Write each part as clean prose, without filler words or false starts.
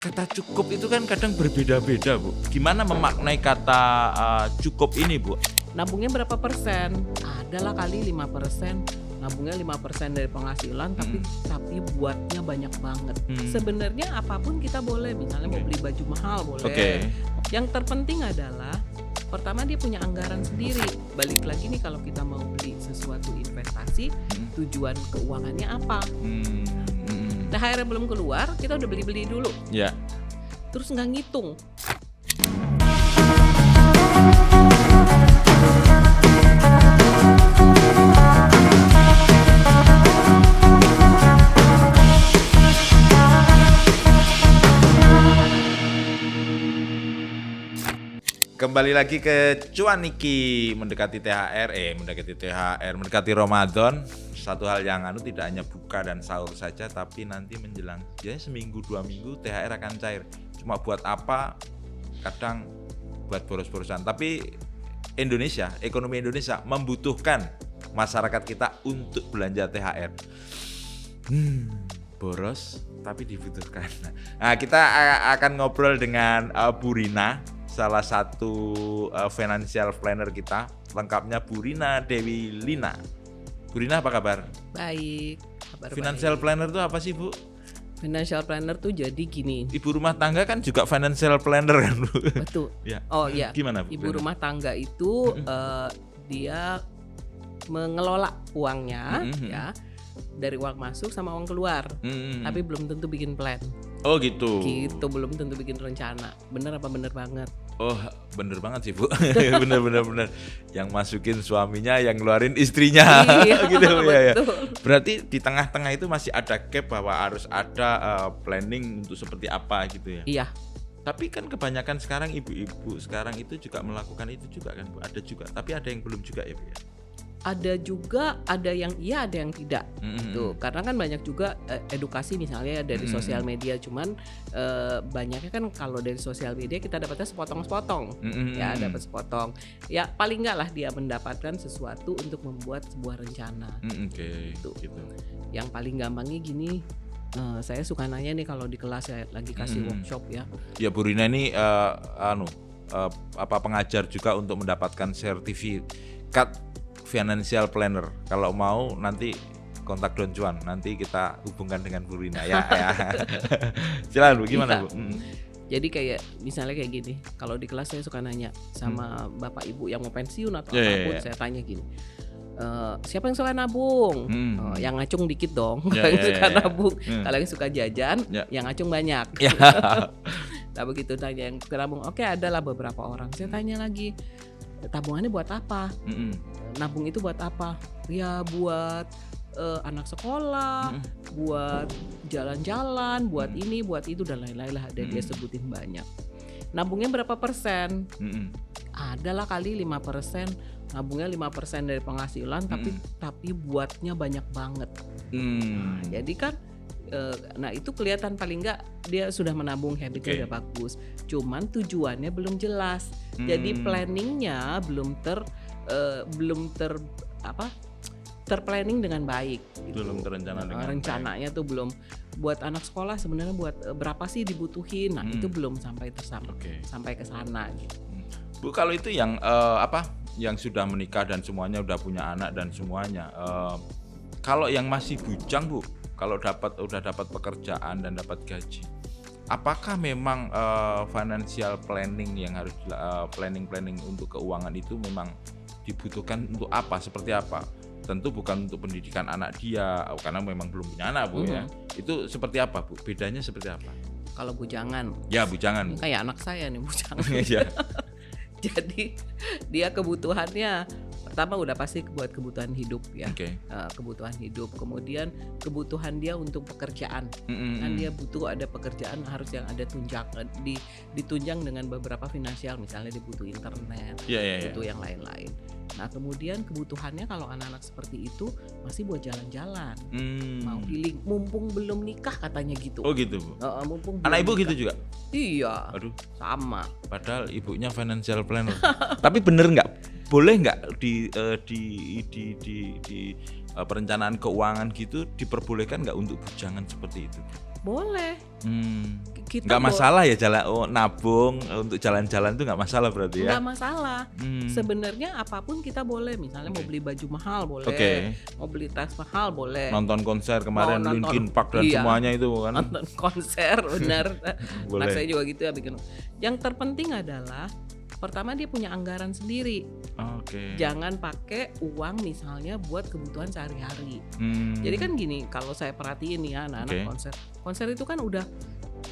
Kata cukup itu kan kadang berbeda-beda, Bu. Gimana memaknai kata, cukup ini, Bu? Nabungnya berapa persen? Adalah kali 5%, nabungnya 5% dari penghasilan tapi buatnya banyak banget. Sebenarnya apapun kita boleh, misalnya mau beli baju mahal boleh. Oke. Yang terpenting adalah pertama dia punya anggaran sendiri. Balik lagi nih kalau kita mau beli sesuatu investasi, tujuan keuangannya apa? THR belum keluar, kita udah beli-beli dulu. Ya. Terus nggak ngitung. Kembali lagi ke Cuan Niki, mendekati Ramadan. Satu hal yang tidak hanya buka dan sahur saja, tapi nanti menjelang seminggu 2 minggu THR akan cair. Cuma buat apa? Kadang buat boros-borosan. Tapi ekonomi Indonesia membutuhkan masyarakat kita untuk belanja THR. Boros tapi dibutuhkan. Nah, kita akan ngobrol dengan Bu Rina, salah satu financial planner kita. Lengkapnya Bu Rina Dewi Lina. Bu Rina, apa kabar? Baik. Financial planner itu apa sih, Bu? Financial planner tuh jadi gini. Ibu rumah tangga kan juga financial planner kan, Bu? Betul. Ya. Oh iya. Gimana, Bu? Ibu rumah tangga itu dia mengelola uangnya ya, dari uang masuk sama uang keluar. Tapi belum tentu bikin plan. Oh gitu. Gitu, belum tentu bikin rencana. Bener apa bener banget? Oh, bener banget sih, Bu. bener. Yang masukin suaminya, yang ngeluarin istrinya. Iya, gitu ya. betul. Berarti di tengah-tengah itu masih ada gap bahwa harus ada planning untuk seperti apa gitu ya. Iya. Tapi kan kebanyakan sekarang ibu-ibu sekarang itu juga melakukan itu juga kan, Bu. Ada juga, tapi ada yang belum juga ya, Bu ya. Ada juga, ada yang iya, ada yang tidak. Tuh, karena kan banyak juga edukasi misalnya dari sosial media, cuman banyaknya kan kalau dari sosial media kita dapatnya sepotong-sepotong. Ya, dapat sepotong. Ya, paling enggak lah dia mendapatkan sesuatu untuk membuat sebuah rencana. Oke. Gitu. Gitu. Yang paling gampangnya gini, saya suka nanya nih kalau di kelas saya lagi kasih workshop ya. Ya, Bu Rina ini pengajar juga untuk mendapatkan sertifikat financial planner. Kalau mau nanti kontak Don Cuan, nanti kita hubungkan dengan Bu Rina ya. Silakan, Bu, gimana, Bu? Jadi kayak misalnya kayak gini, kalau di kelas saya suka nanya sama bapak ibu yang mau pensiun atau apapun, saya tanya gini, siapa yang suka nabung? Yang ngacung dikit dong, yang suka nabung. Kalau yang suka jajan, yang ngacung banyak. Nah begitu tanya yang suka nabung, oke, adalah beberapa orang. Saya tanya lagi, tabungannya buat apa? Nabung itu buat apa? Ya buat anak sekolah, buat jalan-jalan, buat ini, buat itu dan lain-lain lah. Ada dia sebutin banyak. Nabungnya berapa persen? Adalah kali 5%. Nabungnya 5% dari penghasilan, tapi buatnya banyak banget. Jadi kan, nah itu kelihatan paling enggak dia sudah menabung, habitnya udah bagus. Cuman tujuannya belum jelas. Jadi planningnya belum terplanning dengan baik. Gitu. Belum terencana dengan rencananya tuh belum. Buat anak sekolah sebenarnya buat berapa sih dibutuhin? Nah itu belum sampai sampai ke sana. Gitu. Bu, kalau itu yang yang sudah menikah dan semuanya udah punya anak dan semuanya, kalau yang masih bujang, Bu, kalau udah dapat pekerjaan dan dapat gaji, apakah memang financial planning yang harus planning untuk keuangan itu memang dibutuhkan untuk apa, seperti apa? Tentu bukan untuk pendidikan anak dia, karena memang belum punya anak, Bu ya. Itu seperti apa, Bu? Bedanya seperti apa? Kalau bujangan. Ya, bujangan. Kayak anak saya nih bujangan. Iya. Jadi dia kebutuhannya pertama udah pasti buat kebutuhan hidup ya. Kebutuhan hidup, kemudian kebutuhan dia untuk pekerjaan. Kan dia butuh ada pekerjaan harus yang ada ditunjang dengan beberapa finansial, misalnya dia butuh internet, butuh yang lain-lain. Nah kemudian kebutuhannya kalau anak-anak seperti itu masih buat jalan-jalan, mau healing, mumpung belum nikah katanya gitu. Oh gitu, Bu. Mumpung anak ibu nikah. gitu juga? Iya. Aduh. Sama. Padahal ibunya financial planner. Tapi bener nggak? Boleh nggak di perencanaan keuangan gitu diperbolehkan nggak untuk bujangan seperti itu? Boleh. Nggak masalah ya nabung untuk jalan-jalan itu nggak masalah berarti ya? Nggak masalah. Sebenarnya apapun kita boleh. Misalnya mau beli baju mahal boleh, mau beli tas mahal boleh. Nonton konser kemarin Linkin Park dan semuanya itu kan? Nonton konser benar. Nah saya juga gitu ya bikin. Yang terpenting adalah pertama dia punya anggaran sendiri. Jangan pakai uang misalnya buat kebutuhan sehari-hari. Jadi kan gini, kalau saya perhatiin nih ya anak-anak konser itu kan udah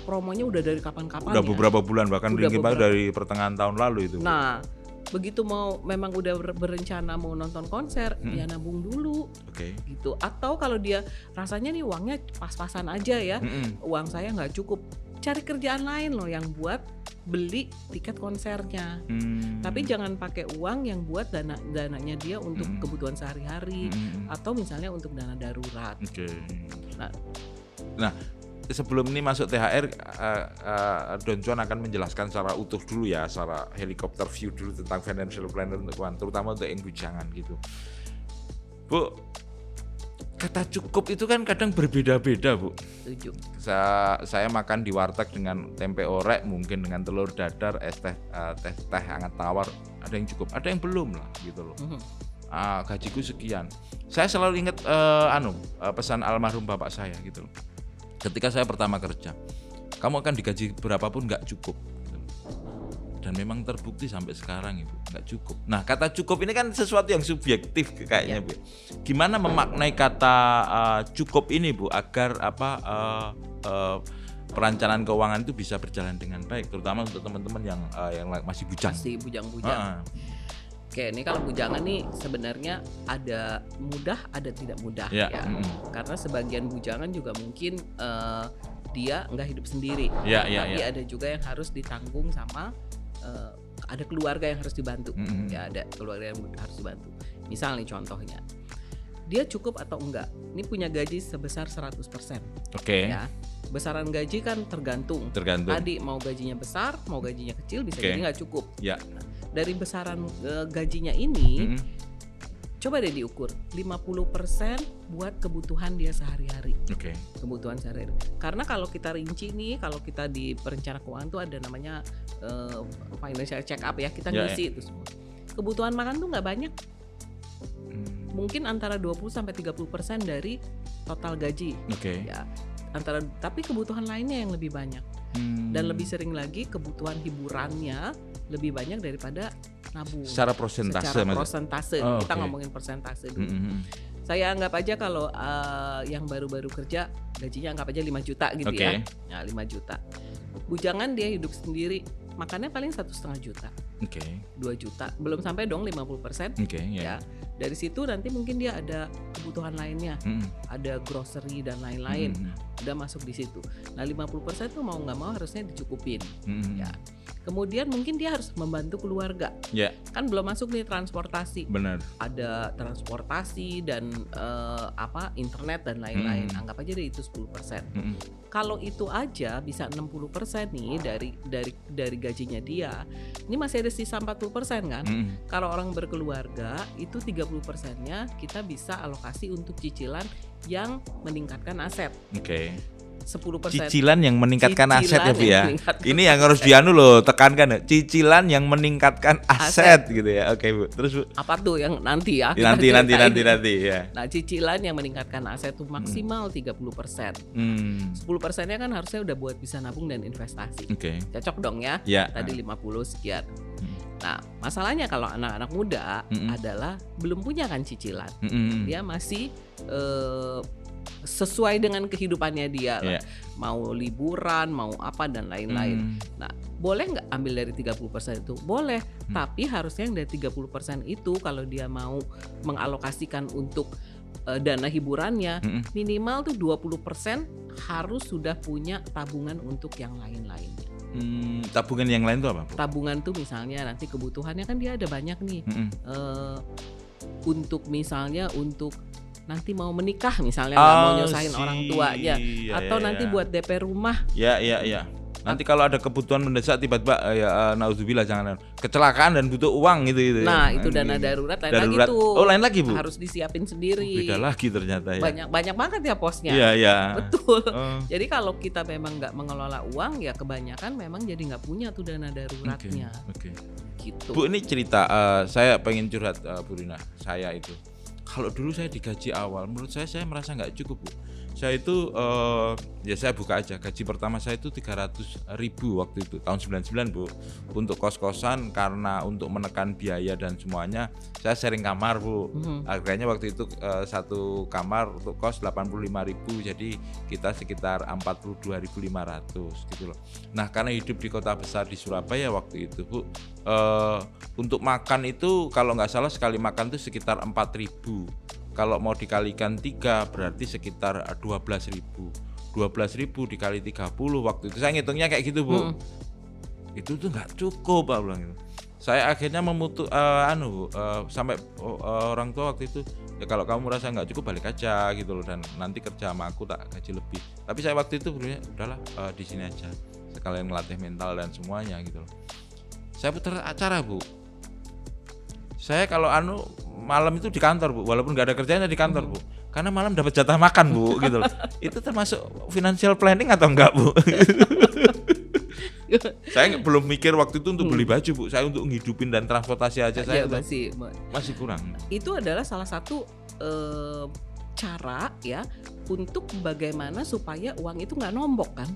promonya udah dari kapan-kapan. Udah beberapa bulan, bahkan Linkin Park dari pertengahan tahun lalu itu. Nah, begitu memang udah berencana mau nonton konser, ya nabung dulu. Gitu. Atau kalau dia rasanya nih uangnya pas-pasan aja ya, uang saya nggak cukup, cari kerjaan lain loh yang buat beli tiket konsernya. Tapi jangan pakai uang yang buat dananya dia untuk kebutuhan sehari-hari atau misalnya untuk dana darurat. Nah, sebelum ini masuk THR, Don Juan akan menjelaskan secara utuh dulu ya, secara helikopter view dulu tentang financial planner untuk keuangan, terutama untuk yang bujangan gitu. Bu, kata cukup itu kan kadang berbeda-beda, Bu. Setuju. Saya makan di warteg dengan tempe orek, mungkin dengan telur dadar, teh hangat tawar, ada yang cukup, ada yang belum lah gitu loh. Gajiku sekian. Saya selalu ingat pesan almarhum bapak saya gitu loh. Ketika saya pertama kerja, kamu akan digaji berapapun nggak cukup, dan memang terbukti sampai sekarang itu nggak cukup. Nah, kata cukup ini kan sesuatu yang subjektif kayaknya, Bu. Gimana memaknai kata cukup ini, Bu, agar perencanaan keuangan itu bisa berjalan dengan baik, terutama untuk teman-teman yang masih bujang. Masih bujang-bujang. Oke, ini kalau bujangan nih sebenarnya ada mudah, ada tidak mudah ya. Karena sebagian bujangan juga mungkin dia nggak hidup sendiri, tapi ada juga yang harus ditanggung sama ada keluarga yang harus dibantu. Ya, ada keluarga yang harus dibantu. Misal nih contohnya, dia cukup atau enggak? Ini punya gaji sebesar 100%. Ya. Besaran gaji kan tergantung. Tadi mau gajinya besar, mau gajinya kecil bisa jadi nggak cukup. Nah, dari besaran gajinya ini, coba deh diukur 50% buat kebutuhan dia sehari-hari. Kebutuhan sehari-hari. Karena kalau kita rinci nih, kalau kita di perencana keuangan tuh ada namanya financial check up ya, kita ngisi itu semua. Kebutuhan makan tuh nggak banyak. Mungkin antara 20-30% dari total gaji. Ya. Tapi kebutuhan lainnya yang lebih banyak. Dan lebih sering lagi kebutuhan hiburannya lebih banyak daripada nabung. Secara persentase. Kita ngomongin persentase dulu. Saya anggap aja kalau yang baru-baru kerja gajinya anggap aja 5 juta gitu ya. Nah, 5 juta. Bujangan dia hidup sendiri, makannya paling 1,5 juta. 2 juta. Belum sampai dong 50%. Ya. Dari situ nanti mungkin dia ada kebutuhan lainnya. Ada grocery dan lain-lain. Udah masuk di situ. Nah, 50% tuh mau nggak mau harusnya dicukupin. Ya. Kemudian mungkin dia harus membantu keluarga. Kan belum masuk nih transportasi. Benar. Ada transportasi dan internet dan lain-lain. Anggap aja deh itu 10%. Kalau itu aja bisa 60% nih dari gajinya dia. Ini masih ada sisa 40% kan? Kalau orang berkeluarga itu 30%-nya kita bisa alokasi untuk cicilan yang meningkatkan aset. 10%. Cicilan yang meningkatkan aset ya, Bu ya. Ini yang harus loh tekankan ya. Cicilan yang meningkatkan aset gitu ya. Bu. Terus Bu. Apa tuh yang nanti ya? Nanti ya. Nah, cicilan yang meningkatkan aset tuh maksimal 30%. 10%-nya kan harusnya udah buat bisa nabung dan investasi. Cocok dong ya. Tadi 50 sekian. Nah, masalahnya kalau anak-anak muda adalah belum punya kan cicilan. Dia masih sesuai dengan kehidupannya dia lah. Mau liburan, mau apa dan lain-lain. Nah, boleh nggak ambil dari 30% itu? Boleh, tapi harusnya yang dari 30% itu kalau dia mau mengalokasikan untuk dana hiburannya, minimal tuh 20% harus sudah punya tabungan untuk yang lain-lainnya. Tabungan yang lain tuh apa, Bu? Tabungan tuh misalnya nanti kebutuhannya kan dia ada banyak nih. Untuk misalnya untuk nanti mau menikah misalnya, nggak mau nyusahin orang tuanya, atau nanti buat DP rumah. Nanti kalau ada kebutuhan mendesak tiba-tiba naudzubillah jangan kecelakaan dan butuh uang gitu. Nah, itu dana darurat lain lagi tuh. Oh, lain lagi, Bu. Harus disiapin sendiri. Beda lagi ternyata ya. Banyak banget ya posnya. Iya. Betul. Jadi kalau kita memang nggak mengelola uang ya kebanyakan memang jadi nggak punya tuh dana daruratnya. Oke. Gitu. Bu, ini cerita saya pengen curhat, Bu Rina. Saya itu kalau dulu saya digaji awal, menurut saya merasa nggak cukup, Bu. Saya itu ya saya buka aja, gaji pertama saya itu 300.000 waktu itu tahun 99, Bu, untuk kos-kosan karena untuk menekan biaya dan semuanya saya sharing kamar, Bu. Harganya waktu itu satu kamar untuk kos 85.000, jadi kita sekitar 42.500 gitu loh. Nah, karena hidup di kota besar di Surabaya waktu itu, Bu, untuk makan itu kalau nggak salah sekali makan itu sekitar 4.000. Kalau mau dikalikan 3 berarti sekitar 12.000. 12.000 dikali 30 waktu itu. Saya ngitungnya kayak gitu, Bu. Itu tuh nggak cukup, Pak, bilang gitu. Saya akhirnya sampai orang tua waktu itu, ya kalau kamu merasa nggak cukup balik aja gitu loh, dan nanti kerja sama aku tak gaji lebih. Tapi saya waktu itu berpikir udahlah di sini aja. Sekalian ngelatih mental dan semuanya gitu loh. Saya putar acara, Bu. Saya kalau malam itu di kantor, Bu, walaupun nggak ada kerjanya di kantor, Bu, karena malam dapat jatah makan, Bu, gitu loh. Itu termasuk financial planning atau enggak, Bu? Saya belum mikir waktu itu untuk beli baju, Bu. Saya untuk ngidupin dan transportasi aja saya masih kurang. Itu adalah salah satu cara ya untuk bagaimana supaya uang itu nggak nombok kan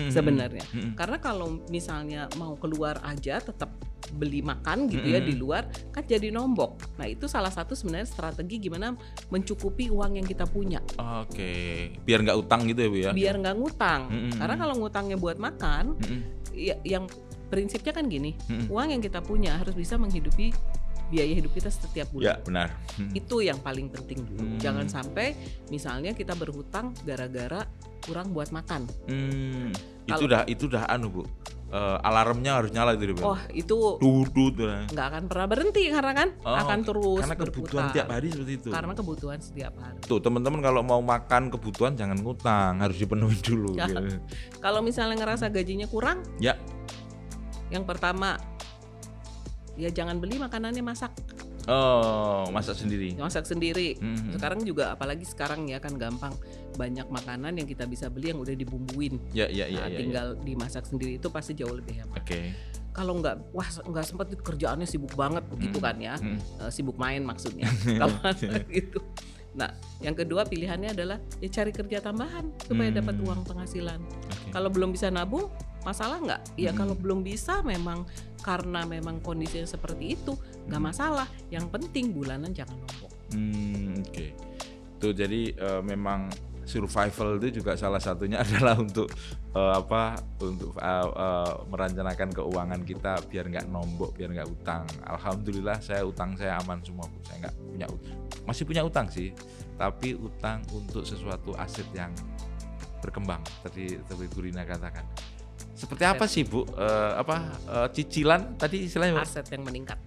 sebenarnya. Karena kalau misalnya mau keluar aja tetap beli makan gitu ya di luar kan jadi nombok. Nah, itu salah satu sebenarnya strategi gimana mencukupi uang yang kita punya. Oke. Biar nggak utang gitu ya, Bu ya. Biar nggak ngutang. Karena kalau ngutangnya buat makan ya, yang prinsipnya kan gini, uang yang kita punya harus bisa menghidupi biaya hidup kita setiap bulan. Ya, benar. Itu yang paling penting dulu. Jangan sampai misalnya kita berhutang gara-gara kurang buat makan. Itu udah Bu. Alarmnya harus nyala itu, Bu. Oh, itu nggak akan pernah berhenti karena kan akan terus karena kebutuhan tiap hari seperti itu. Karena kebutuhan setiap hari. Tuh, teman-teman kalau mau makan kebutuhan jangan ngutang, harus dipenuhi dulu. Ya. Gitu. Kalau misalnya ngerasa gajinya kurang, ya. Yang pertama, ya jangan beli makanannya masak. Oh, masak sendiri. Sekarang juga apalagi sekarang ya kan gampang, banyak makanan yang kita bisa beli yang udah dibumbuin. Tinggal dimasak sendiri itu pasti jauh lebih hemat. Kalau nggak sempat kerjaannya sibuk banget begitu kan ya, sibuk main maksudnya. Kalau gitu. Nah, yang kedua pilihannya adalah ya cari kerja tambahan supaya dapat uang penghasilan. Kalau belum bisa nabung, masalah nggak? Ya kalau belum bisa memang karena memang kondisinya seperti itu nggak masalah. Yang penting bulanan jangan nombok. Tuh jadi memang survival itu juga salah satunya adalah untuk merencanakan keuangan kita biar nggak nombok, biar nggak utang. Alhamdulillah utang saya aman semua, Bu. Saya nggak punya utang. Masih punya utang sih, tapi utang untuk sesuatu aset yang berkembang. Tadi Bu Rina katakan. Seperti apa sih, Bu? Cicilan tadi istilahnya aset yang meningkat.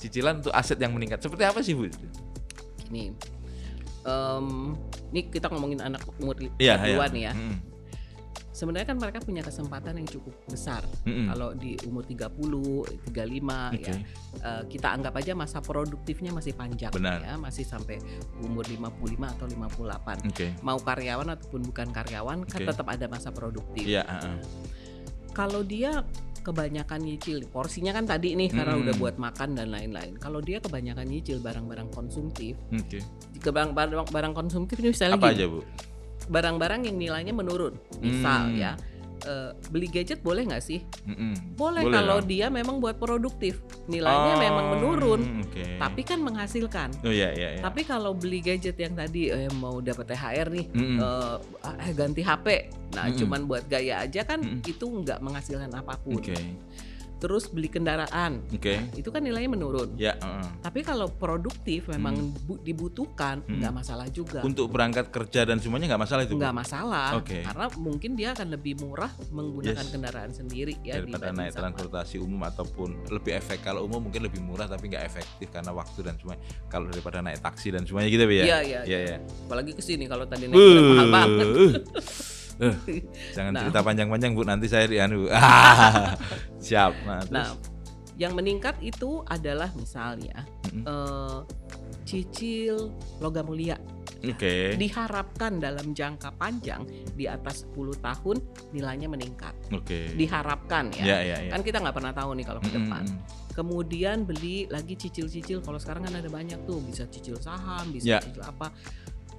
Cicilan untuk aset yang meningkat. Seperti apa sih, Bu? Gini. Ini kita ngomongin anak umur 20-an ya. Sebenarnya kan mereka punya kesempatan yang cukup besar. Kalau di umur 30, 35 ya. Kita anggap aja masa produktifnya masih panjang. Benar. Ya, masih sampai umur 55 atau 58. Mau karyawan ataupun bukan karyawan kan tetap ada masa produktif. Kalau dia kebanyakan nyicil, porsinya kan tadi nih karena udah buat makan dan lain-lain. Kalau dia kebanyakan nyicil barang-barang konsumtif, barang konsumtif ini misalnya apa aja, Bu? Barang-barang yang nilainya menurun, misal ya. Beli gadget boleh nggak sih? Boleh kalau dia memang buat produktif, nilainya memang menurun, tapi kan menghasilkan. Tapi kalau beli gadget yang tadi mau dapat THR nih, ganti HP, nah cuman buat gaya aja kan itu nggak menghasilkan apapun. Terus beli kendaraan, itu kan nilainya menurun. Tapi kalau produktif memang dibutuhkan, nggak masalah juga. Untuk berangkat kerja dan semuanya nggak masalah itu? Nggak masalah, karena mungkin dia akan lebih murah menggunakan kendaraan sendiri ya daripada naik transportasi umum ataupun lebih efek. Kalau umum mungkin lebih murah tapi nggak efektif karena waktu dan semuanya. Kalau daripada naik taksi dan semuanya gitu ya? Iya. Apalagi kesini kalau tadi naik mahal banget. Jangan Nah. cerita panjang-panjang Bu, nanti saya siap. Nah, terus? Nah, yang meningkat itu adalah misalnya cicil logam mulia. Oke. Diharapkan dalam jangka panjang di atas 10 tahun nilainya meningkat. Oke. Diharapkan ya. Ya. Kan kita nggak pernah tahu nih kalau ke depan. Kemudian beli lagi cicil-cicil, kalau sekarang kan ada banyak tuh, bisa cicil saham, bisa cicil apa.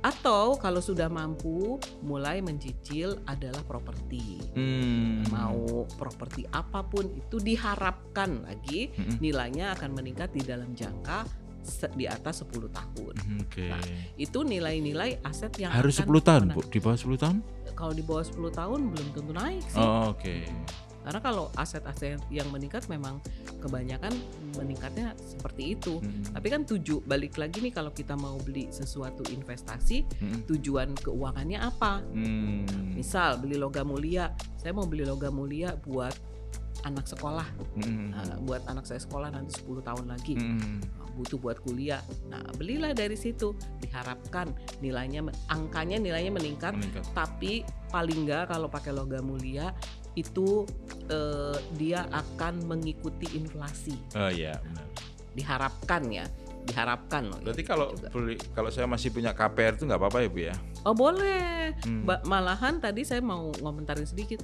Atau kalau sudah mampu mulai mencicil adalah properti. Mau properti apapun itu diharapkan lagi nilainya akan meningkat di dalam jangka di atas 10 tahun. Nah, itu nilai-nilai aset yang harus akan 10 tahun, Bu. Di bawah 10 tahun? Kalau di bawah 10 tahun belum tentu naik sih. Oke. Karena kalau aset-aset yang meningkat memang kebanyakan meningkatnya seperti itu. Tapi kan balik lagi nih, kalau kita mau beli sesuatu investasi, tujuan keuangannya apa? Misal beli logam mulia, saya mau beli logam mulia buat anak sekolah. Buat anak saya sekolah nanti 10 tahun lagi. Butuh buat kuliah. Nah, belilah dari situ. Diharapkan angkanya nilainya meningkat. Tapi paling enggak kalau pakai logam mulia itu dia akan mengikuti inflasi. Oh iya, benar. Diharapkan loh. Berarti ya, kalau saya masih punya KPR itu nggak apa-apa ya, Bu ya? Oh boleh. Malahan tadi saya mau ngomentarin sedikit.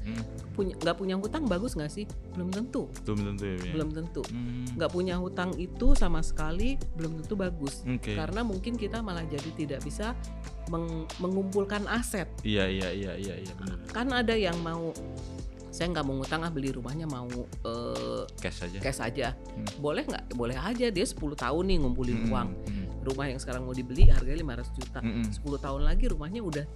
Nggak punya hutang bagus nggak sih? Belum tentu. Ya. Belum tentu. Nggak punya hutang itu sama sekali belum tentu bagus. Karena mungkin kita malah jadi tidak bisa mengumpulkan aset. Iya benar. Kan ada yang mau, saya nggak mau ngutang, beli rumahnya mau cash aja. Boleh nggak? Boleh aja, dia 10 tahun nih ngumpulin uang. Rumah yang sekarang mau dibeli harganya 500 juta. 10 tahun lagi rumahnya udah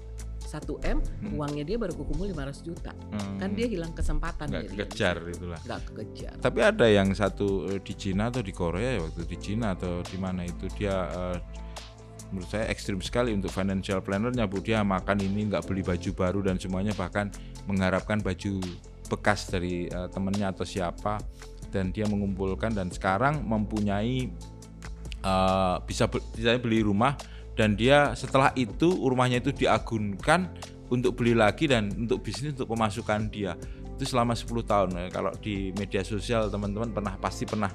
1M, uangnya dia baru kumpul 500 juta. Kan dia hilang kesempatan. Nggak kekejar itulah. Nggak kekejar. Tapi ada yang satu di Cina atau di Korea ya, waktu di Cina atau di mana itu dia menurut saya ekstrim sekali untuk financial planner-nya, Bu. Dia makan ini, nggak beli baju baru dan semuanya, bahkan mengharapkan baju bekas dari temennya atau siapa, dan dia mengumpulkan dan sekarang mempunyai bisa beli rumah, dan dia setelah itu rumahnya itu diagunkan untuk beli lagi dan untuk bisnis, untuk pemasukan dia itu selama 10 tahun. Kalau di media sosial teman-teman pasti pernah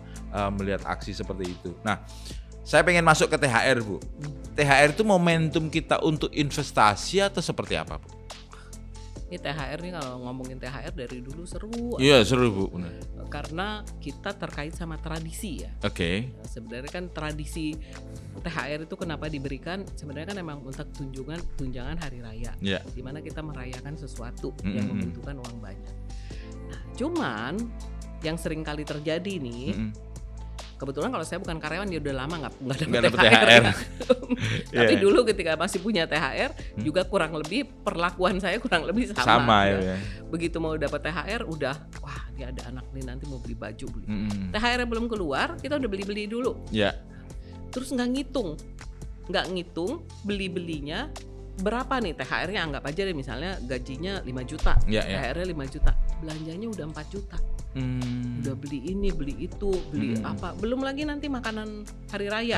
melihat aksi seperti itu. Nah, saya pengen masuk ke THR, Bu. THR itu momentum kita untuk investasi atau seperti apa, Bu? Ini THR nih, kalau ngomongin THR dari dulu seru. Iya, seru, Bu. Benar. Karena kita terkait sama tradisi ya. Oke. Sebenarnya kan tradisi THR itu kenapa diberikan? Sebenarnya kan memang untuk tunjangan hari raya. Di mana kita merayakan sesuatu yang membutuhkan uang banyak. Nah, cuman yang sering kali terjadi nih, kebetulan kalau saya bukan karyawan, dia udah lama nggak dapat THR. Tapi dulu ketika masih punya THR juga kurang lebih perlakuan saya kurang lebih sama ya. Begitu mau dapat THR udah, wah dia ada anak nih nanti mau beli baju, THR belum keluar kita udah beli dulu. Terus nggak ngitung belinya berapa nih THR-nya, anggap aja deh misalnya gajinya 5 juta, THR-nya 5 juta, belanjanya udah 4 juta. Udah beli ini, beli itu, beli apa, belum lagi nanti makanan hari raya,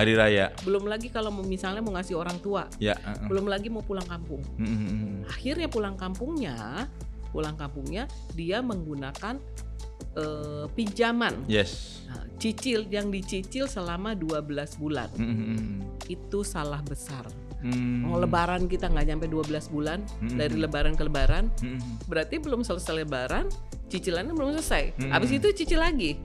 belum lagi kalau misalnya mau ngasih orang tua, belum lagi mau pulang kampung. Akhirnya pulang kampungnya dia menggunakan pinjaman. Nah, cicil yang dicicil selama 12 bulan. Itu salah besar. Mau lebaran kita nggak nyampe 12 bulan, dari lebaran ke lebaran, berarti belum selesai lebaran, cicilannya belum selesai. Habis itu cicil lagi.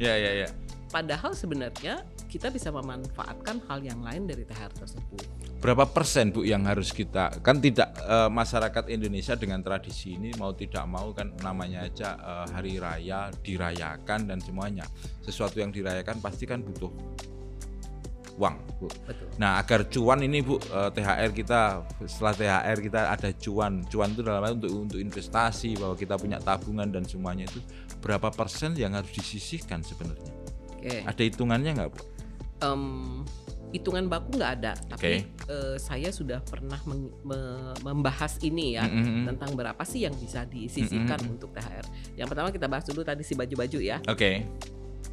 Padahal sebenarnya kita bisa memanfaatkan hal yang lain dari THR tersebut. Berapa persen, Bu, yang harus kita, kan tidak masyarakat Indonesia dengan tradisi ini mau tidak mau kan namanya aja hari raya dirayakan dan semuanya. Sesuatu yang dirayakan pasti kan butuh uang, Bu. Betul. Nah, agar cuan ini, Bu, THR kita, setelah THR kita ada cuan itu dalam hal untuk investasi, bahwa kita punya tabungan dan semuanya, itu berapa persen yang harus disisihkan sebenarnya? Ada hitungannya nggak, Bu? Hitungan baku nggak ada, tapi saya sudah pernah membahas ini ya, tentang berapa sih yang bisa disisihkan untuk THR. Yang pertama kita bahas dulu tadi si baju-baju ya.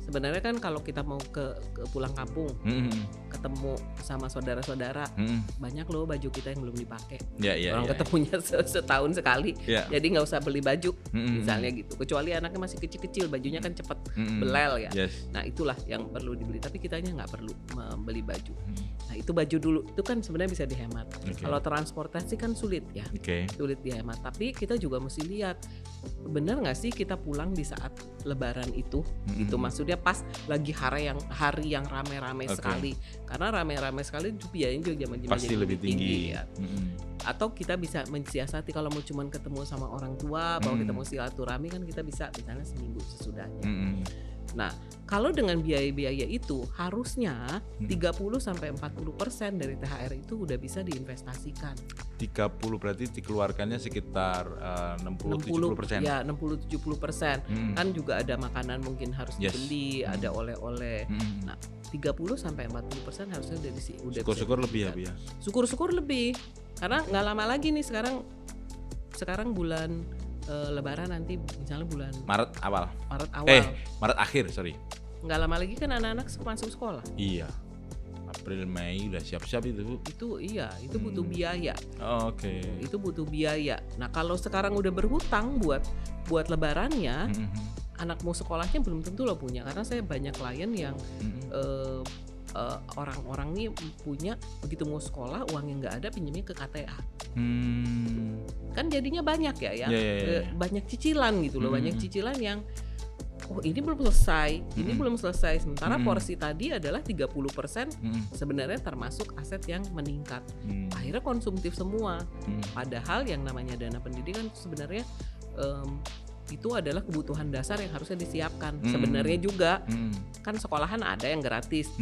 Sebenarnya kan kalau kita mau ke pulang kampung, ke ketemu sama saudara-saudara, banyak loh baju kita yang belum dipakai. Orang Ya. ketemunya setahun sekali, Ya. jadi nggak usah beli baju, misalnya gitu. Kecuali anaknya masih kecil-kecil, bajunya kan cepet belel ya. Yes. Nah itulah yang perlu dibeli, tapi kitanya nggak perlu membeli baju. Nah itu baju dulu, itu kan sebenarnya bisa dihemat. Kalau transportasi kan sulit ya, sulit dihemat. Tapi kita juga mesti lihat, benar nggak sih kita pulang di saat Lebaran itu, itu maksudnya pas lagi hari yang rame-rame sekali, karena rame-rame sekali itu biayanya juga pasti lebih tinggi ya. Atau kita bisa mensiasati kalau mau cuman ketemu sama orang tua, bahwa kita mau silaturahmi kan kita bisa misalnya seminggu sesudahnya. Nah, kalau dengan biaya-biaya itu harusnya 30-40% dari THR itu udah bisa diinvestasikan. 30 berarti dikeluarkannya sekitar 60-70%. Ya, 60-70%. Kan juga ada makanan mungkin harus dibeli, ada oleh-oleh. Nah, 30-40% harusnya udah syukur-syukur lebih ya. Syukur-syukur lebih. Karena nggak lama lagi nih sekarang bulan Lebaran nanti misalnya bulan Maret akhir nggak lama lagi kan anak-anak masuk sekolah. Iya, April Mei udah siap-siap itu butuh biaya. Itu butuh biaya. Nah kalau sekarang udah berhutang buat lebarannya, anakmu sekolahnya belum tentu lo punya, karena saya banyak klien yang orang-orang nih punya, begitu mau sekolah uangnya nggak ada, pinjamnya ke KTA. Kan jadinya banyak ya. Banyak cicilan gitu loh, banyak cicilan yang ini belum selesai, ini belum selesai. Sementara porsi tadi adalah 30% sebenarnya termasuk aset yang meningkat. Akhirnya konsumtif semua. Padahal yang namanya dana pendidikan sebenarnya itu adalah kebutuhan dasar yang harusnya disiapkan. Sebenarnya juga kan sekolahan ada yang gratis.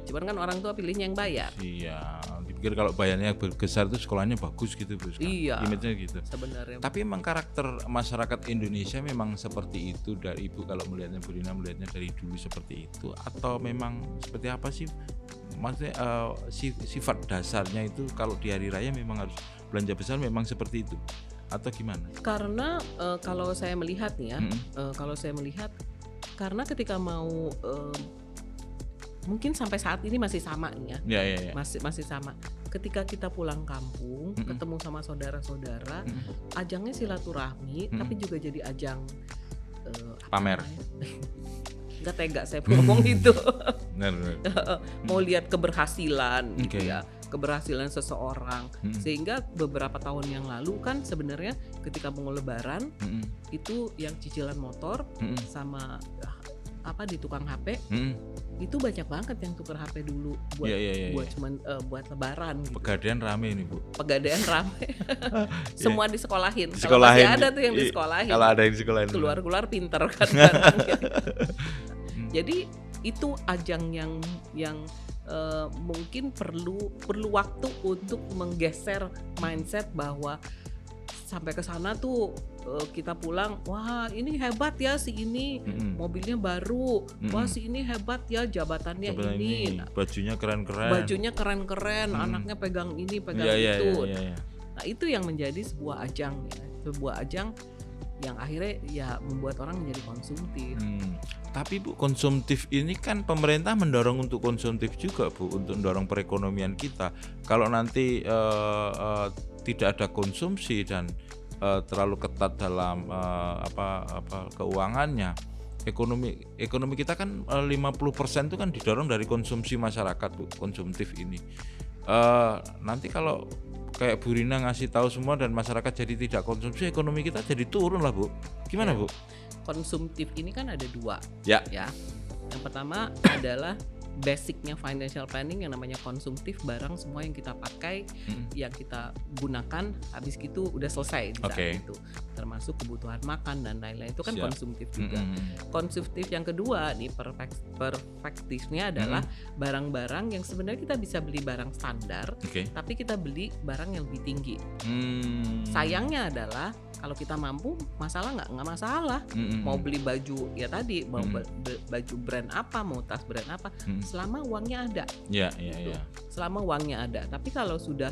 Cuman kan orang tua pilihnya yang bayar. Iya, dipikir kalau bayarnya besar itu sekolahnya bagus gitu, Bu. Iya. Image-nya gitu. Sebenarnya. Tapi memang karakter masyarakat Indonesia memang seperti itu. Dari Ibu kalau melihatnya, Bu Rina melihatnya dari dulu seperti itu, atau memang seperti apa sih? Maksudnya sifat dasarnya itu kalau di hari raya memang harus belanja besar, memang seperti itu atau gimana? Karena kalau saya melihat nih ya, karena ketika mau mungkin sampai saat ini masih sama nih ya, masih sama. Ketika kita pulang kampung, ketemu sama saudara-saudara, ajangnya silaturahmi, tapi juga jadi ajang pamer. Nggak tega saya ngomong itu. Mau lihat keberhasilan gitu ya, keberhasilan seseorang. Sehingga beberapa tahun yang lalu kan sebenarnya ketika mau lebaran itu yang cicilan motor sama di tukang HP itu banyak banget yang tuker HP dulu buat cuman buat lebaran gitu. Pegadaian rame ini, Bu. Pegadaian rame. Semua disekolahin. Kalau masih ada tuh yang disekolahin. Kalau ada yang disekolahin. Keluar pinter kan. Jadi itu ajang yang mungkin perlu waktu untuk menggeser mindset bahwa sampai ke sana tuh kita pulang, wah ini hebat ya si ini, mobilnya baru, wah si ini hebat ya jabatannya ini. Bajunya keren-keren, anaknya pegang ini pegang itu. Nah itu yang menjadi sebuah ajang yang akhirnya ya membuat orang menjadi konsumtif. Tapi Bu, konsumtif ini kan pemerintah mendorong untuk konsumtif juga, Bu, untuk mendorong perekonomian kita. Kalau nanti tidak ada konsumsi dan terlalu ketat dalam keuangannya, ekonomi kita kan 50% itu kan didorong dari konsumsi masyarakat, Bu, konsumtif ini. Nanti kalau kayak Bu Rina ngasih tahu semua dan masyarakat jadi tidak konsumsi, ekonomi kita jadi turun lah, Bu. Gimana, Bu? Konsumtif ini kan ada dua. Ya. Yang pertama adalah basicnya financial planning, yang namanya konsumtif, barang semua yang kita pakai, yang kita gunakan habis gitu udah selesai di saat itu, termasuk kebutuhan makan dan lain-lain, itu kan konsumtif juga. Konsumtif yang kedua nih perspektifnya adalah barang-barang yang sebenarnya kita bisa beli barang standar, tapi kita beli barang yang lebih tinggi. Sayangnya adalah kalau kita mampu, masalah nggak masalah. Mau beli baju ya tadi, mau baju brand apa, mau tas brand apa, selama uangnya ada. Gitu. Selama uangnya ada. Tapi kalau sudah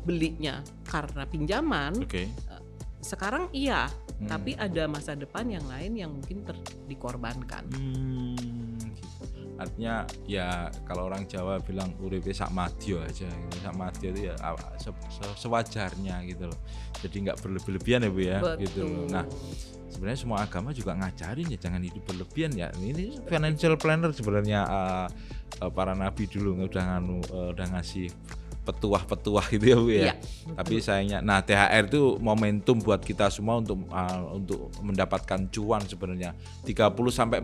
belinya karena pinjaman, sekarang iya, tapi ada masa depan yang lain yang mungkin dikorbankan. Artinya ya kalau orang Jawa bilang uripe sak madya aja. Sak madya itu ya sewajarnya gitu loh. Jadi nggak berlebihan ya Bu ya. Betul. Gitu loh. Nah, sebenarnya semua agama juga ngajarin ya jangan hidup berlebihan ya. Ini financial planner sebenarnya para nabi dulu udah ngasih petuah-petuah gitu ya Bu ya. Iya, Tapi sayangnya THR itu momentum buat kita semua untuk mendapatkan cuan sebenarnya. 30-40%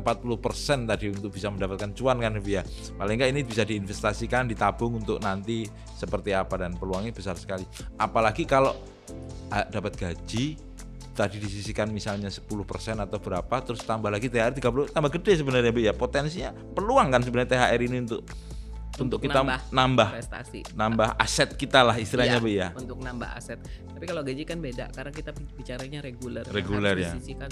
tadi untuk bisa mendapatkan cuan kan Bu ya. Paling enggak ini bisa diinvestasikan, ditabung untuk nanti seperti apa, dan peluangnya besar sekali. Apalagi kalau dapat gaji tadi disisihkan misalnya 10% atau berapa, terus tambah lagi THR 30, tambah gede sebenarnya Bu ya. Potensinya peluang kan sebenarnya THR ini untuk kita nambah prestasi, nambah aset kita lah istilahnya Bu ya. Untuk nambah aset. Tapi kalau gaji kan beda karena kita bicaranya reguler ya. Disisihkan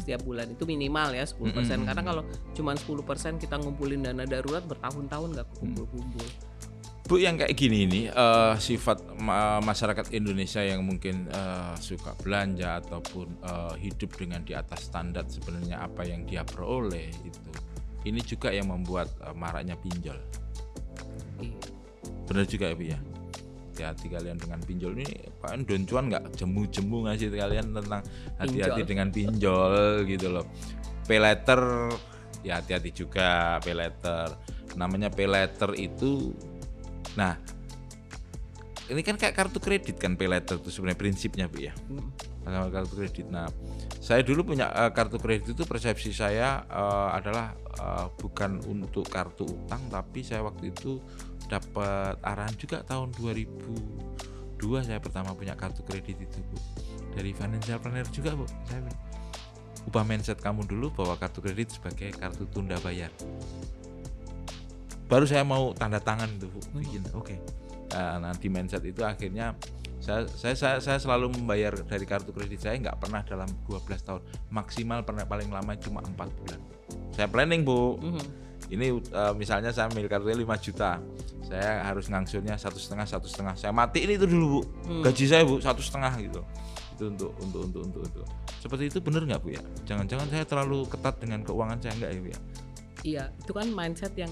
setiap bulan itu minimal ya 10%. Karena kalau cuma 10% kita ngumpulin dana darurat bertahun-tahun nggak kumpul-kumpul. Bu, yang kayak gini ini sifat masyarakat Indonesia yang mungkin suka belanja ataupun hidup dengan di atas standar sebenarnya apa yang dia peroleh itu. Ini juga yang membuat maraknya pinjol. Benar juga ya Bu ya. Hati-hati kalian dengan pinjol ini. Pak Don Cuan nggak jemu-jemu ngasih kalian tentang hati-hati dengan pinjol gitu loh. Pay later ya hati-hati juga pay later. Namanya pay later itu, nah ini kan kayak kartu kredit kan pay later itu sebenarnya prinsipnya Bu ya. Kartu kredit. Nah, saya dulu punya kartu kredit itu persepsi saya adalah bukan untuk kartu utang, tapi saya waktu itu dapat arahan juga tahun 2002 saya pertama punya kartu kredit itu Bu. Dari financial planner juga Bu. Saya ubah mindset kamu dulu bahwa kartu kredit sebagai kartu tunda bayar. Baru saya mau tanda tangan itu Bu. Oke. Nah, di mindset itu akhirnya saya selalu membayar dari kartu kredit saya nggak pernah dalam 12 tahun. Maksimal pernah paling lama cuma 4 bulan. Saya planning Bu. Ini misalnya saya ambil kartunya 5 juta, saya harus ngangsurnya 1,5. Saya matiin itu dulu Bu, gaji saya Bu 1,5 gitu. Itu untuk. Seperti itu benar nggak Bu ya? Jangan-jangan saya terlalu ketat dengan keuangan saya nggak ya Bu ya? Iya, itu kan mindset yang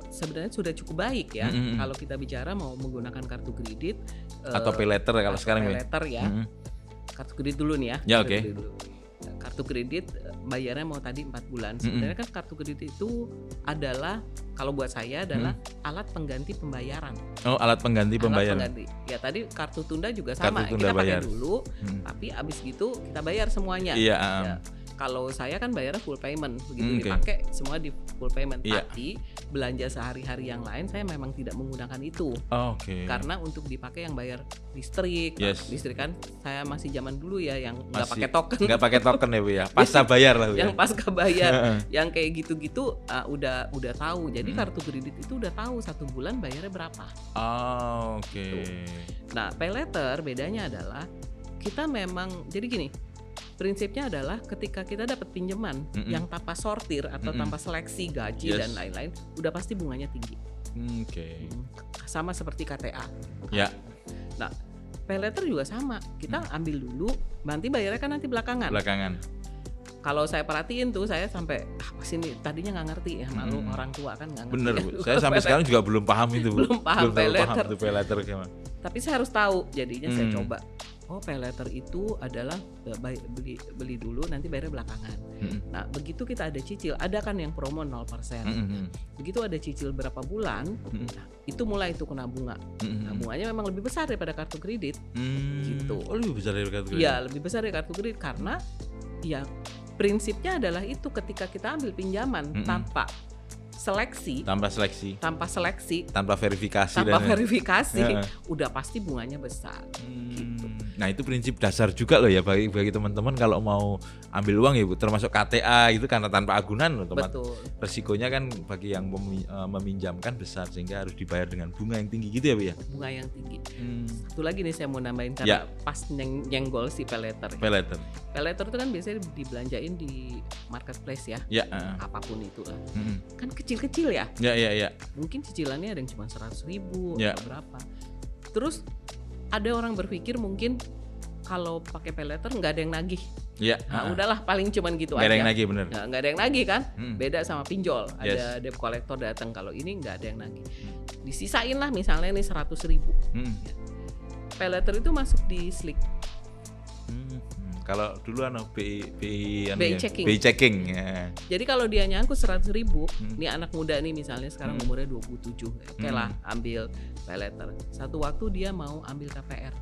sebenarnya sudah cukup baik ya. Kalau kita bicara mau menggunakan kartu kredit atau pay later kalau sekarang pay later ya. Kartu kredit dulu nih ya. Ya oke. Kartu kredit bayarnya mau tadi 4 bulan. Sebenarnya kan kartu kredit itu adalah kalau buat saya adalah alat pengganti pembayaran. Oh, alat pengganti pembayaran. Alat pengganti. Ya tadi kartu tunda juga sama. Kita pakai dulu, tapi abis gitu kita bayar semuanya. Iya. Ya. Kalau saya kan bayarnya full payment, begitu dipakai semua di full payment. Tapi belanja sehari-hari yang lain saya memang tidak menggunakan itu. Karena untuk dipakai yang bayar listrik, listrik kan saya masih zaman dulu ya yang nggak pakai token. Nggak pakai token ya Bu ya, pasca bayar lah Bu. Yang pasca bayar, yang kayak gitu-gitu udah tahu. Jadi kartu kredit itu udah tahu 1 bulan bayarnya berapa. Gitu. Nah, pay later bedanya adalah kita memang jadi gini. Prinsipnya adalah ketika kita dapat pinjaman yang tanpa sortir atau tanpa seleksi gaji dan lain-lain, udah pasti bunganya tinggi. Sama seperti KTA. Ya. Nah, pay later juga sama. Kita ambil dulu, nanti bayarnya kan nanti belakangan. Kalau saya perhatiin tuh, saya sampai sini tadinya nggak ngerti ya, malu orang tua kan nggak ngerti. Bener Bu, saya sampai sekarang juga belum paham itu Bu. Belum paham pay later gimana. Tapi saya harus tahu, jadinya saya coba. Oh, pay later itu adalah beli dulu nanti bayarnya belakangan. Nah, begitu kita ada cicil, ada kan yang promo 0%. Begitu ada cicil berapa bulan, nah, itu mulai itu kena bunga. Nah, bunganya memang lebih besar daripada kartu kredit. Gitu. Oh, lebih besar dari kartu kredit. Iya, lebih besar dari kartu kredit karena ya prinsipnya adalah itu ketika kita ambil pinjaman tanpa seleksi, tanpa verifikasi, udah pasti bunganya besar. Gitu. Nah, itu prinsip dasar juga loh ya bagi teman-teman kalau mau ambil uang ya Bu, termasuk KTA itu karena tanpa agunan otomatis resikonya kan bagi yang meminjamkan besar sehingga harus dibayar dengan bunga yang tinggi gitu ya Bu ya. Bunga yang tinggi. Satu lagi nih saya mau nambahin karena pas nyenggol si pay later. Pay later itu kan biasanya dibelanjain di marketplace ya. Apapun itu lah. Kan kecil-kecil ya. Mungkin cicilannya ada yang cuma 100.000 atau berapa. Terus ada orang berpikir mungkin kalau pakai pay later nggak ada yang nagih. Iya. Nah, udahlah paling cuman gitu Nggak aja. ada yang nagih, bener. Nggak ada yang nagih kan? Beda sama pinjol. Yes. Ada debt collector datang. Kalau ini nggak ada yang nagih. Disisain lah misalnya nih 100.000. Pay letter itu masuk di Slick. Kalau dulu BI checking. Ya. Jadi kalau dia nyangkut 100.000, nih anak muda nih misalnya sekarang umurnya 27, oke lah ambil pay letter. Satu waktu dia mau ambil KPR,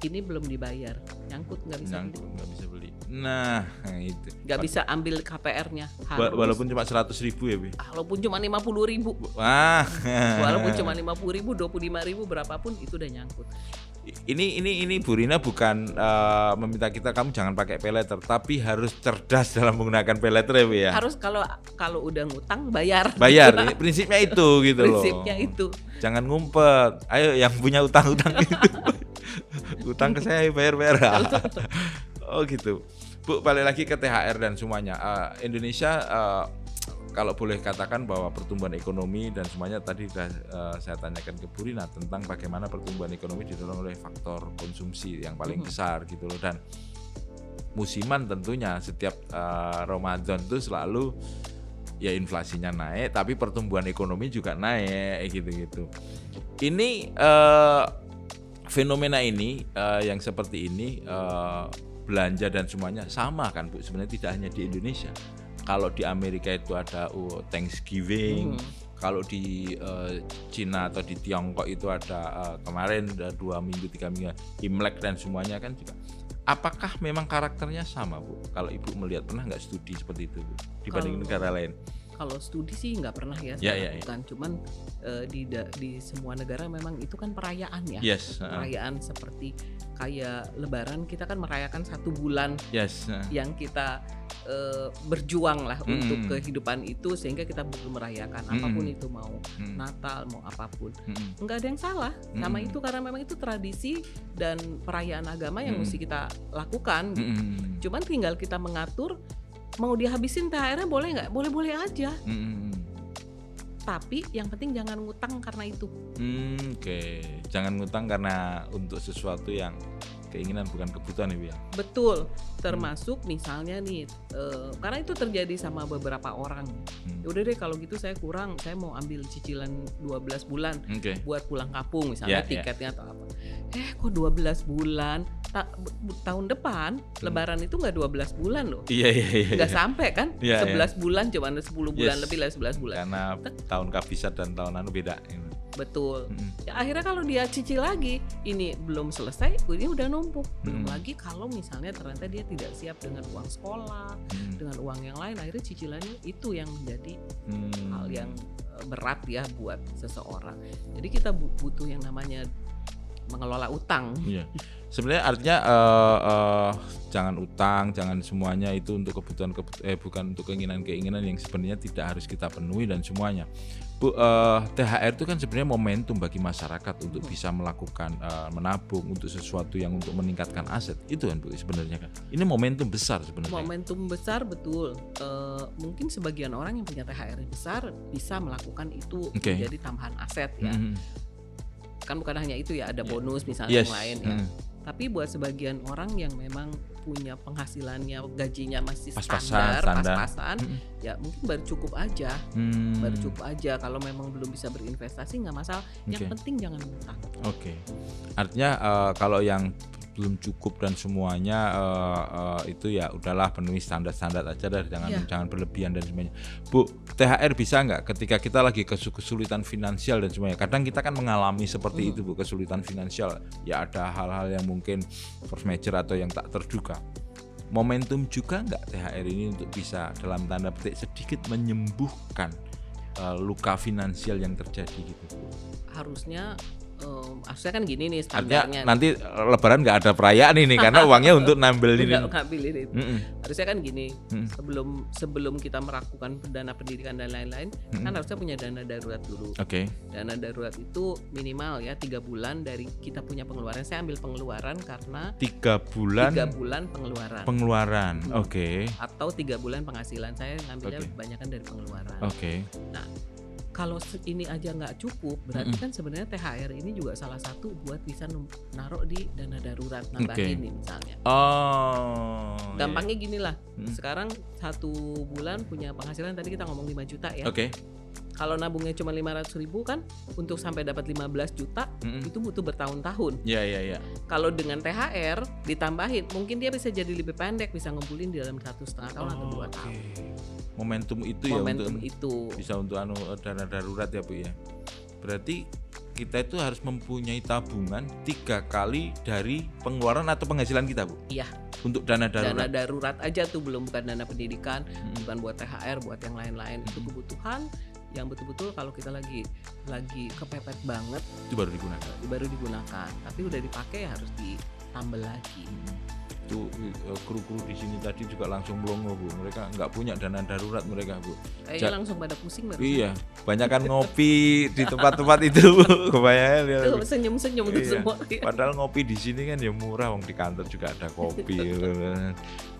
ini belum dibayar, nyangkut nggak bisa beli. Nah itu. Nggak bisa ambil KPR-nya. Walaupun cuma 100.000 ya, Bi. Walaupun cuma 50.000. Wah. Walaupun cuma 50.000, 25.000 berapapun itu udah nyangkut. Ini Bu Rina bukan meminta kamu jangan pakai pay letter, tapi harus cerdas dalam menggunakan pay letter ya, Bu ya. Harus kalau udah ngutang bayar. Prinsipnya itu gitu loh. Prinsipnya itu. Jangan ngumpet. Ayo yang punya utang-utang itu. Utang ke saya bayar. Oh gitu. Bu, balik lagi ke THR dan semuanya. Indonesia kalau boleh katakan bahwa pertumbuhan ekonomi dan semuanya tadi sudah saya tanyakan ke Bu Rina tentang bagaimana pertumbuhan ekonomi didorong oleh faktor konsumsi yang paling besar gitu loh, dan musiman tentunya setiap Ramadan itu selalu ya inflasinya naik tapi pertumbuhan ekonomi juga naik gitu. Ini fenomena ini yang seperti ini belanja dan semuanya sama kan Bu, sebenarnya tidak hanya di Indonesia. Kalau di Amerika itu ada Thanksgiving, kalau di Cina atau di Tiongkok itu ada kemarin 2 minggu 3 minggu Imlek dan semuanya kan juga. Apakah memang karakternya sama, Bu? Kalau Ibu melihat, pernah nggak studi seperti itu, Bu, dibanding negara lain? Kalau studi sih nggak pernah ya, lakukan. Cuman di semua negara memang itu kan perayaan ya. Yes. Perayaan seperti kayak Lebaran, kita kan merayakan 1 bulan. Yes. Yang kita berjuang lah untuk kehidupan itu, sehingga kita belum merayakan apapun itu, mau Natal mau apapun, nggak ada yang salah sama itu, karena memang itu tradisi dan perayaan agama yang mesti kita lakukan. Cuman tinggal kita mengatur mau dihabisin THR-nya boleh nggak, boleh aja. Tapi yang penting jangan ngutang karena itu. Oke. Jangan ngutang karena untuk sesuatu yang keinginan bukan kebutuhan ya, Bu ya. Betul. Termasuk misalnya nih, karena itu terjadi sama beberapa orang. Udah deh kalau gitu saya kurang, saya mau ambil cicilan 12 bulan buat pulang kampung misalnya, tiketnya atau apa. Kok 12 bulan? Tahun depan Lebaran itu nggak 12 bulan loh. Iya. Nggak sampai kan? 11 bulan, cuma ada 10 bulan lebih lah, 11 bulan. Karena tahun kabisat dan tahun anu beda. Betul. Ya, akhirnya kalau dia cicil lagi, ini belum selesai, ini udah numpuk. Belum lagi kalau misalnya ternyata dia tidak siap dengan uang sekolah, dengan uang yang lain, akhirnya cicilannya itu yang menjadi hal yang berat ya buat seseorang. Jadi kita butuh yang namanya mengelola utang. Iya. Sebenarnya artinya jangan utang, jangan semuanya itu untuk kebutuhan bukan untuk keinginan yang sebenarnya tidak harus kita penuhi dan semuanya. Bu, THR itu kan sebenarnya momentum bagi masyarakat untuk bisa melakukan menabung untuk sesuatu yang untuk meningkatkan aset. Itu kan Bu sebenarnya kan. Ini momentum besar sebenarnya. Momentum besar, betul. Mungkin sebagian orang yang punya THR besar bisa melakukan itu menjadi tambahan aset ya. Kan bukan hanya itu ya, ada bonus misalnya yang lain ya. Tapi buat sebagian orang yang memang punya penghasilannya, gajinya masih pas-pasan, ya mungkin baru cukup aja. Baru cukup aja, kalau memang belum bisa berinvestasi nggak masalah. Yang penting jangan ngutang. Artinya kalau yang belum cukup dan semuanya itu ya udahlah penuhi standar-standar aja dah, jangan berlebihan dan semuanya. Bu, THR bisa nggak ketika kita lagi kesulitan finansial dan semuanya? Kadang kita kan mengalami seperti itu Bu, kesulitan finansial. Ya ada hal-hal yang mungkin force major atau yang tak terduga. Momentum juga nggak THR ini untuk bisa dalam tanda petik sedikit menyembuhkan luka finansial yang terjadi gitu Bu? Harusnya kan gini nih standarnya. Nanti Lebaran nggak ada perayaan ini karena uangnya untuk ngambilin itu. Harusnya kan gini, sebelum kita melakukan dana pendidikan dan lain-lain, kan harusnya punya dana darurat dulu. Dana darurat itu minimal ya 3 bulan dari kita punya pengeluaran. Saya ambil pengeluaran karena 3 bulan pengeluaran. Atau 3 bulan penghasilan, saya ngambilnya kebanyakan dari pengeluaran. Nah, kalau ini aja nggak cukup, berarti kan sebenarnya THR ini juga salah satu buat bisa naruh di dana darurat, nambahin nih misalnya. Gampangnya gini lah, sekarang 1 bulan punya penghasilan tadi kita ngomong 5 juta ya. Kalau nabungnya cuma 500.000 kan, untuk sampai dapat 15 juta itu butuh bertahun-tahun. Iya. Kalau dengan THR ditambahin, mungkin dia bisa jadi lebih pendek, bisa ngumpulin di dalam 1,5 tahun atau 2 tahun. Momentum itu bisa untuk dana darurat ya Bu ya. Berarti kita itu harus mempunyai tabungan 3 kali dari pengeluaran atau penghasilan kita Bu. Iya. Untuk dana darurat. Dana darurat aja tuh, belum bukan dana pendidikan, bukan buat THR, buat yang lain-lain. Itu kebutuhan yang betul-betul kalau kita lagi kepepet banget itu baru digunakan. Tapi udah dipakai ya harus ditambal lagi. Itu kru-kru di sini tadi juga langsung melongo Bu, mereka nggak punya dana darurat mereka Bu. Kayaknya langsung pada pusing baru. Iya, banyak kan ngopi di tempat-tempat itu Bu, kebayang ya. Senyum-senyum tuh semua. Padahal ngopi di sini kan ya murah, wong di kantor juga ada kopi.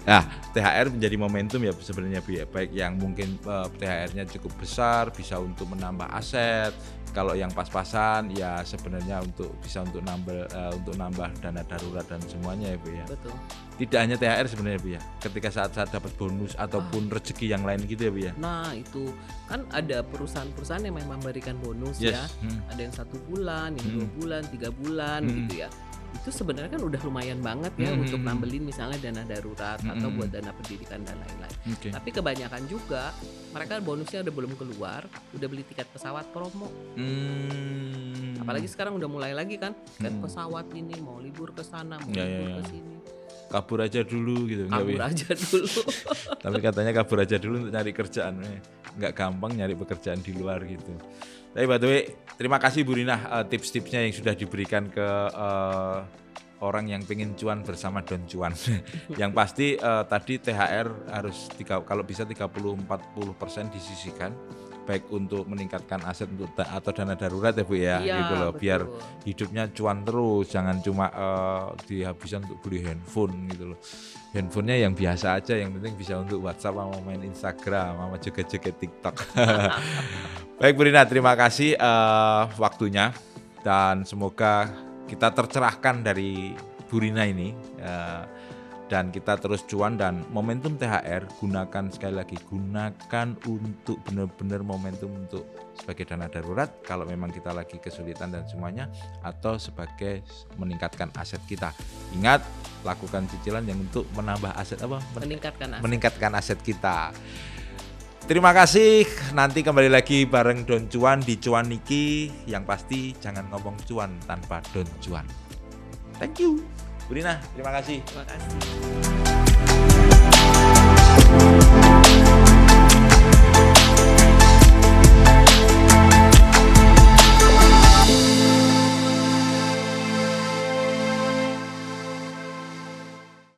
Nah, THR menjadi momentum ya sebenarnya Bu ya, baik yang mungkin THR-nya cukup besar bisa untuk menambah aset. Kalau yang pas-pasan ya sebenarnya bisa untuk nambah dana darurat dan semuanya ya Bu ya. Betul. Tidak hanya THR sebenarnya Bu ya. Ketika saat dapat bonus ataupun rezeki yang lain gitu ya Bu ya. Nah, itu kan ada perusahaan-perusahaan yang memang memberikan bonus ya. Ada yang 1 bulan, yang 2 bulan, 3 bulan gitu ya. Itu sebenarnya kan udah lumayan banget ya untuk nambelin misalnya dana darurat atau buat dana pendidikan dan lain-lain. Tapi kebanyakan juga mereka bonusnya udah belum keluar, udah beli tiket pesawat promo. Apalagi sekarang udah mulai lagi kan, tiket pesawat ini mau libur ke sana, mau libur ke sini. Kabur aja dulu gitu. Kabur aja dulu. Tapi katanya kabur aja dulu untuk nyari kerjaan. Nggak gampang nyari pekerjaan di luar gitu. Tapi by the way, terima kasih Bu Rina tips-tipsnya yang sudah diberikan ke orang yang pengen cuan bersama Don Cuan. Yang pasti tadi THR harus kalau bisa 30-40% disisihkan, baik untuk meningkatkan aset atau dana darurat ya Bu ya, gitu loh. Betul. Biar hidupnya cuan terus, jangan cuma dihabiskan untuk beli handphone gitu loh. Handphonenya yang biasa aja, yang penting bisa untuk WhatsApp, sama main Instagram, sama joget-joget TikTok. Baik Bu Rina, terima kasih waktunya, dan semoga kita tercerahkan dari Bu Rina ini, dan kita terus cuan. Dan momentum THR gunakan untuk benar-benar momentum untuk sebagai dana darurat kalau memang kita lagi kesulitan dan semuanya, atau sebagai meningkatkan aset kita. Ingat, lakukan cicilan yang untuk menambah aset meningkatkan aset kita. Terima kasih, nanti kembali lagi bareng Don Cuan di Cuan Niki. Yang pasti jangan ngomong cuan tanpa Don Cuan. Thank you Bu Rina, terima kasih. Terima kasih.